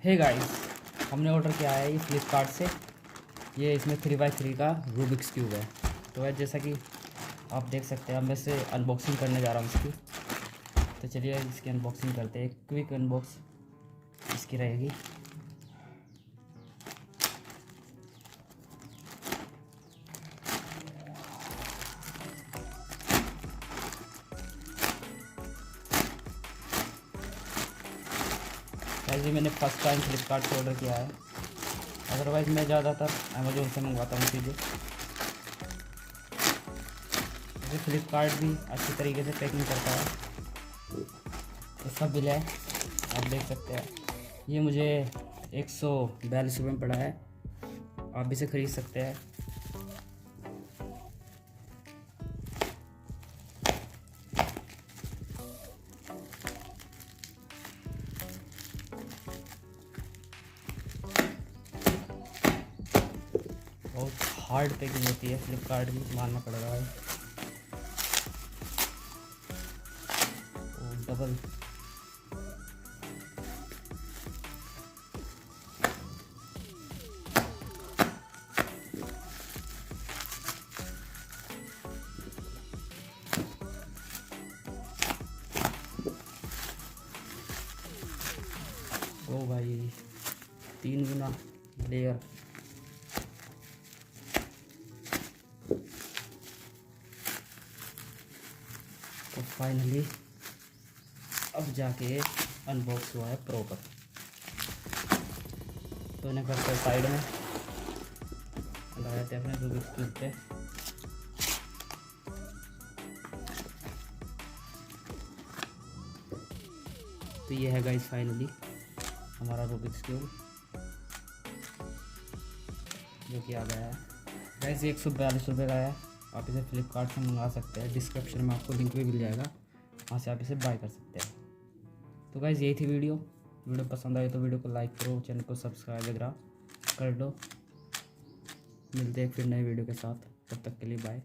Hey guys, हमने order किया है ये फ्लिपकार्ट से। ये इसमें 3x3 का रूबिक्स क्यूब है। तो है जैसा कि आप देख सकते हैं, अब मैं इसे अनबॉक्सिंग करने जा रहा हूँ इसकी। तो चलिए इसकी अनबॉक्सिंग करते हैं। क्विक अनबॉक्स इसकी रहेगी। ऐसे मैंने फर्स्ट टाइम फ्लिपकार्ट से ऑर्डर किया है। अदरवाइज़ मैं ज़्यादातर अमेज़ोन से मंगवाता हूँ चीज़ें। जैसे फ्लिपकार्ट भी अच्छी तरीके से पैकिंग करता है। इसका बिल है, आप देख सकते हैं। ये मुझे 142 रुपये में पड़ा है। आप भी इसे ख़रीद सकते हैं। बहुत हार्ड पैकिंग होती है फ्लिपकार्ट की, मानना पड़ेगा भाई। डबल ओ भाई, 3 गुना लेयर। तो फाइनली अब जाके अनबॉक्स हुआ है प्रॉपर। तो इन्हें करते हैं साइड में, लगा देते हैं अपने रूबिक्स क्यूब पे। तो ये है गाइस फाइनली हमारा रूबिक्स क्यूब जो कि आ गया है। गाइस 142 रुपये का है। आप इसे फ्लिपकार्ट से मंगा सकते हैं। डिस्क्रिप्शन में आपको लिंक भी मिल जाएगा, वहाँ से आप इसे बाय कर सकते हैं। तो गाइस यही थी वीडियो पसंद आए तो वीडियो को लाइक करो, चैनल को सब्सक्राइब वगैरह कर दो। मिलते हैं फिर नए वीडियो के साथ, तब तक के लिए बाय।